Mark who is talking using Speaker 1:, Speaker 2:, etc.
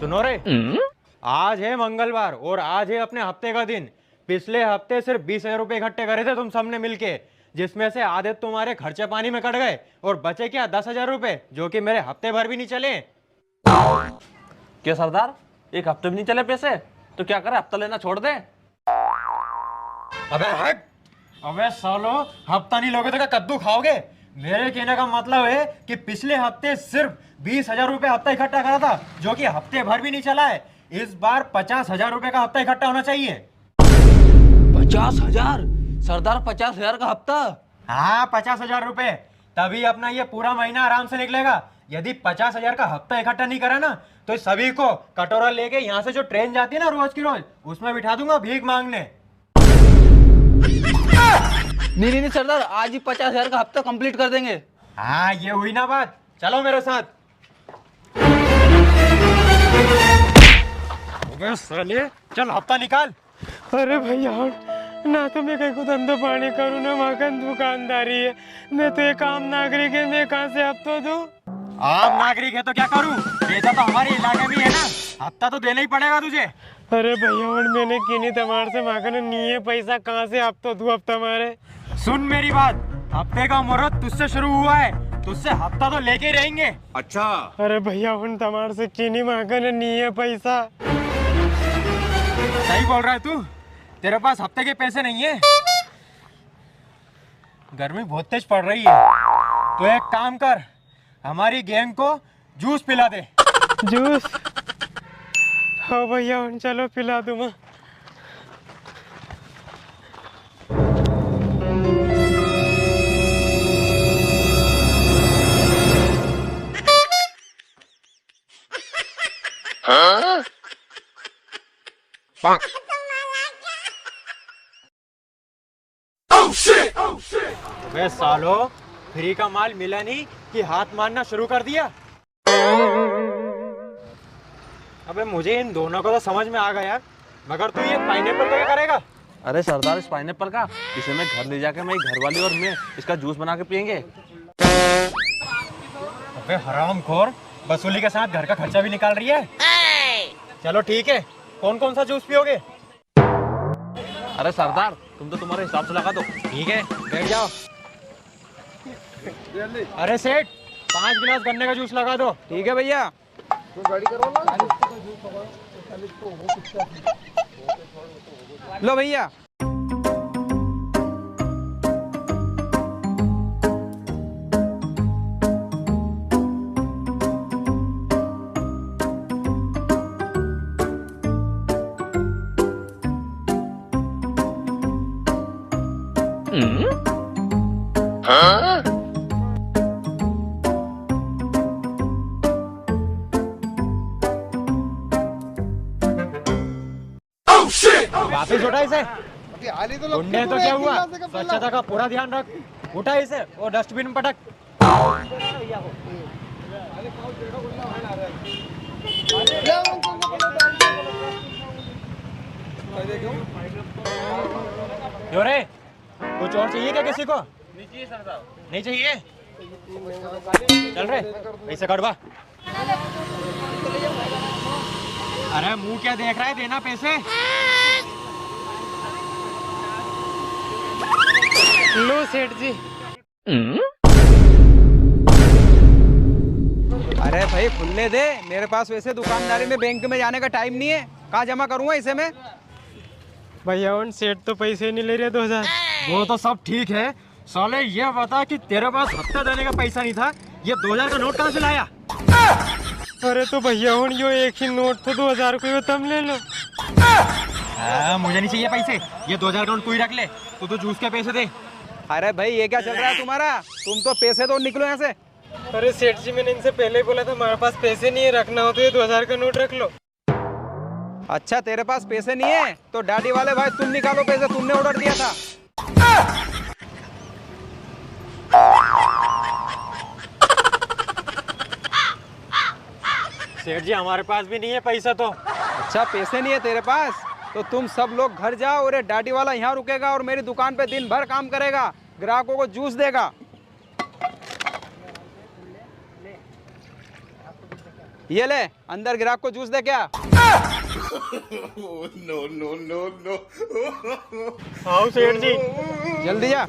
Speaker 1: सुनो रे, आज है मंगलवार और आज है अपने हफ्ते का दिन। पिछले हफ्ते सिर्फ 20,000 रुपए इकट्ठे करे थे तुम सबने मिलके, जिसमें से आधे तुम्हारे खर्चे पानी में कट गए और बचे क्या 10,000 रुपए, जो कि मेरे हफ्ते भर भी नहीं चले।
Speaker 2: क्या सरदार, एक हफ्ते भी नहीं चले पैसे? तो क्या करे, हफ्ता लेना छोड़ दे।
Speaker 1: अबे हट! अबे सालो, हफ्ता नहीं लोगे तो क्या कद्दू खाओगे? मेरे कहने का मतलब है कि पिछले हफ्ते सिर्फ 20,000 रुपए हफ्ता इकट्ठा करा था, जो कि हफ्ते भर भी नहीं चला है। इस बार 50,000 रुपए का हफ्ता इकट्ठा होना चाहिए।
Speaker 2: 50,000? सरदार, 50,000 का हफ्ता?
Speaker 1: हाँ, 50,000 रुपए, तभी अपना ये पूरा महीना आराम से निकलेगा। यदि 50,000 का हफ्ता इकट्ठा नहीं करा ना, तो सभी को कटोरा लेके यहाँ से जो ट्रेन जाती है ना रोज की रोज, उसमें बिठा दूंगा भीख मांगने।
Speaker 2: नहीं सरदार, आज ही 50,000 का हफ्ता कंप्लीट कर देंगे।
Speaker 1: हाँ, ये हुई ना बात। चलो मेरे साथ। अबे साले, चल हफ्ता निकाल।
Speaker 3: अरे भैया ना तो मैं कहीं को धंधा पानी करूँ ना मकान दुकानदारी है। मैं तो एक आम नागरिक है, मैं कहाँ से हफ्ता दूँ?
Speaker 1: आम नागरिक है तो क्या करूँ? बेटा तो हमारे इलाके में है ना, हफ्ता तो देना ही पड़ेगा तुझे।
Speaker 3: अरे भैया मैंने किनी तमार से मांगने नहीं है पैसा, कहाँ से हफ्ता दूँ हफ्ता मारे?
Speaker 1: सुन मेरी बात, हफ्ते का मुहूर्त तुझसे शुरू हुआ है, तुझसे हफ्ता तो लेके ही रहेंगे।
Speaker 2: अच्छा।
Speaker 3: अरे भैया तमार से किनी मांगने नहीं है पैसा।
Speaker 1: सही बोल रहा है तू, तेरे पास हफ्ते के पैसे नहीं है। गर्मी बहुत तेज पड़ रही है, तो एक काम कर, हमारी गैंग को जूस पिला दे।
Speaker 3: जूस? हाँ भैया चलो पिला दूँ मैं।
Speaker 4: हाँ?
Speaker 1: वे सालो, फ्री का माल मिला नहीं कि हाथ मारना शुरू कर दिया। अबे मुझे इन दोनों को तो समझ में आ गया, मगर तू ये पाइनएप्पल का क्या करेगा?
Speaker 2: अरे सरदार, इस पाइनएप्पल का इसे मैं घर ले जाके मेरी घरवाली और मैं इसका जूस बना के पियेंगे।
Speaker 1: अबे हरामखोर, वसूली के साथ घर का खर्चा भी निकाल रही है। चलो ठीक है, कौन कौन सा जूस पियोगे?
Speaker 2: अरे सरदार, तुम तो तुम्हारे हिसाब से लगा दो।
Speaker 1: ठीक है, बैठ जाओ। अरे सेठ, 5 गिलास गन्ने का जूस लगा दो।
Speaker 3: ठीक है भैया। लो भैया।
Speaker 4: हाँ?
Speaker 1: वापिस उठा इसे। गुंडे तो क्या हुआ, स्वच्छता का पूरा ध्यान रख। उठा इसे और डस्टबिन में पटक। क्यों रे, कुछ और चाहिए क्या किसी को? नहीं चाहिए सरदार। नहीं चाहिए? चल रे, पैसे कटवा। अरे मुंह क्या देख रहा है, देना पैसे।
Speaker 3: लो सेठ जी। अरे भाई खुलने दे, मेरे पास वैसे दुकानदारी में बैंक में जाने का टाइम नहीं है। कहाँ जमा करूँगा इसे मैं? भैया सेठ तो पैसे नहीं ले रहे 2,000।
Speaker 1: वो तो सब ठीक है, साले ये बता कि तेरे पास हफ्ता देने का पैसा नहीं था, ये 2,000 का नोट कहाँ से लाया?
Speaker 3: अरे तो भैया यो एक ही नोट तो 2,000 को तुम ले लो।
Speaker 1: मुझे नहीं चाहिए पैसे, ये 2,000 का नोट तू ही रख ले। तो जूस के पैसे दे।
Speaker 3: अरे भाई ये क्या चल रहा है तुम्हारा? तुम तो पैसे तो निकलो यहाँ से। अरे सेठ जी, मैंने इनसे पहले ही बोला था हमारे पास पैसे नहीं है, रखना हो तो ये 2,000 का नोट रख लो। अच्छा तेरे पास पैसे नहीं है तो डाडी वाले भाई तुम निकालो पैसे, तुमने ऑर्डर दिया था।
Speaker 1: सेठ जी हमारे पास भी नहीं है पैसा तो।
Speaker 3: अच्छा पैसे नहीं है तेरे पास, तो तुम सब लोग घर जाओ और ये डाडी वाला यहाँ रुकेगा और मेरी दुकान पे दिन भर काम करेगा, ग्राहकों को जूस देगा। ये ले, अंदर ग्राहक को जूस दे क्या?
Speaker 1: आओ सेठ जी।
Speaker 3: जल्दी जा।